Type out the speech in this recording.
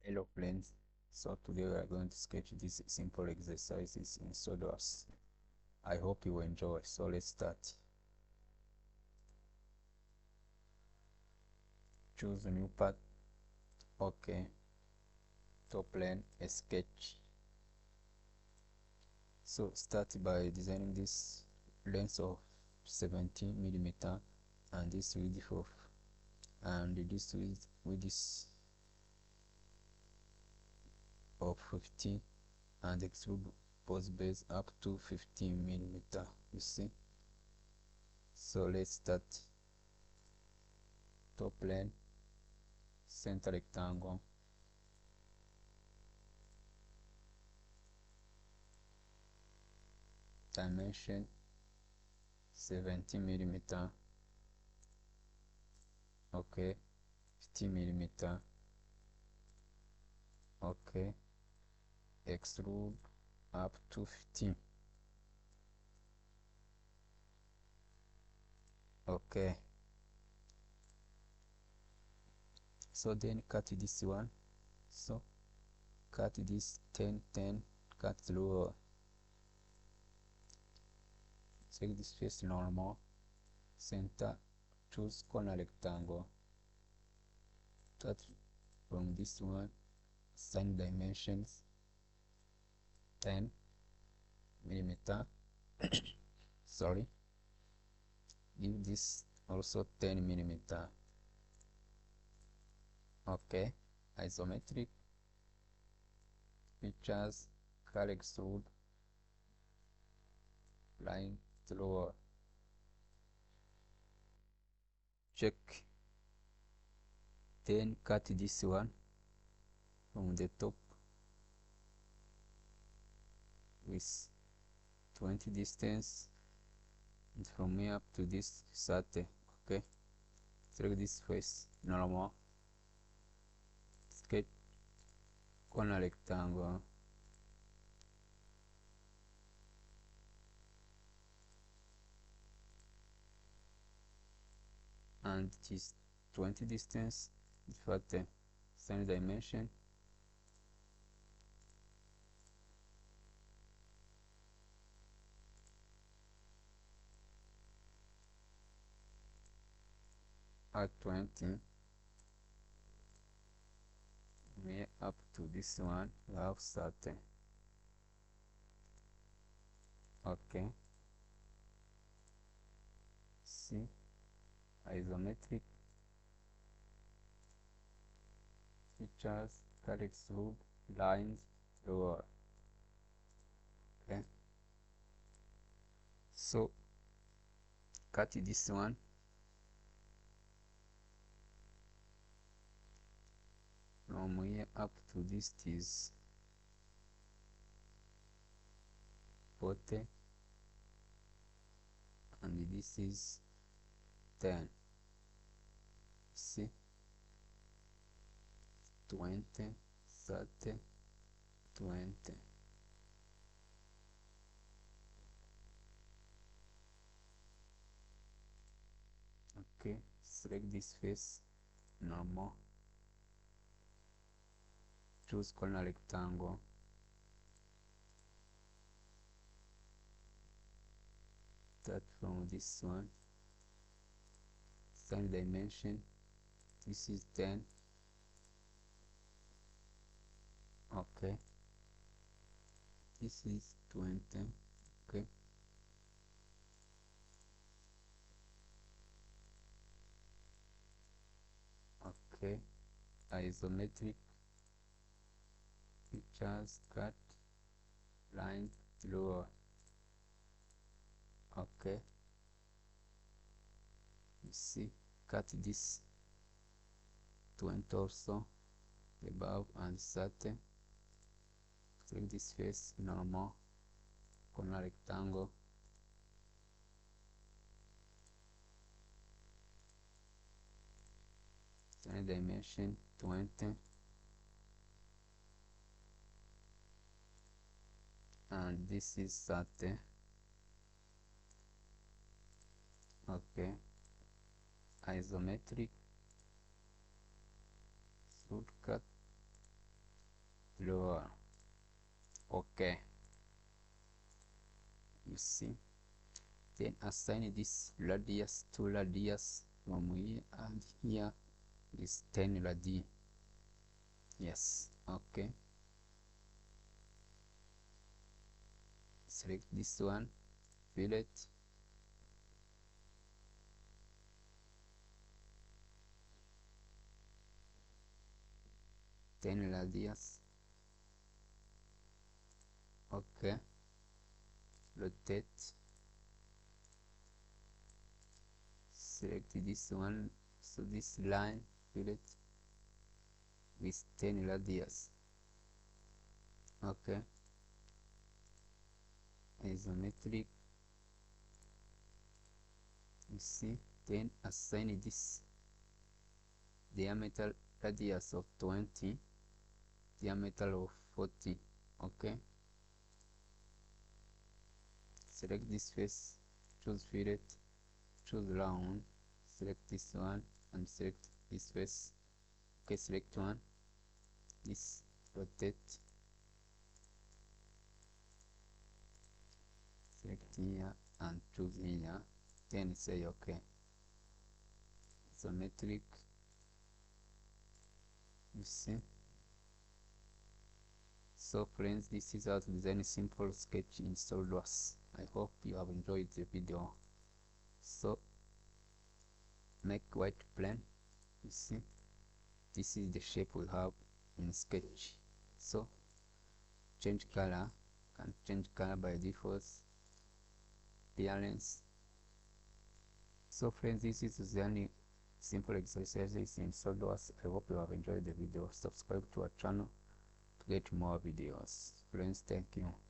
Hello friends, so today we are going to sketch these simple exercises in Solidworks. I hope you enjoy, so let's start. Choose a new path. Okay. Top plane, a sketch. So start by designing this length of 17 millimeter and this width of 15 and extrude post base up to 15 millimeter. You see. So let's start. Top plane, center rectangle, dimension 17 millimeter, okay, 15 millimeter, okay, extrude up to 15, okay. So then cut this one, so cut this 10 10, cut through, take this face normal, center, choose corner rectangle, start from this one, assign dimensions 10 millimeter, sorry, give this also 10 millimeter, okay, isometric, features, cut extrude, line through, check, then cut this one from the top with 20 distance, and from here up to this 30, okay. Select this face normal, sketch corner rectangle, and it is 20 distance, 30, same dimension, at 20, here up to this one we have 30, okay. See, isometric, features, cut extrude, lines, lower, okay. So cut this one, from here up to this is 40, and this is 10, see, 20, 30, 20, okay. Select this face normal, choose corner rectangle, start from this one, same dimension, this is 10, okay, this is 20, okay, okay, isometric, features, cut, line, lower, okay. You see, cut this 20 also, above and 30, select this face normal, corner rectangle, same dimension 20, and this is 30, okay. Isometric, should cut Okay, you see, then assign this radius to radius from here and here is 10 radii. Yes, okay, select this one, fillet, ten radius. Okay, rotate, select this one, so this line, fillet with 10 radius. Okay, isometric, you see, then assign this diameter radius of 20, diameter of 40. Okay, select this face, choose fillet, choose round, select this one and select this face. Okay, select one, this, rotate, select here and choose here, then say okay. Isometric, you see. So friends, this is how to design a simple sketch in Solidworks. I hope you have enjoyed the video. So make white plane, you see, this is the shape we have in sketch. So change color, can change color by default, appearance. So friends, this is the only simple exercises in Solidworks. I hope you have enjoyed the video. Subscribe to our channel to get more videos. Friends, thank you.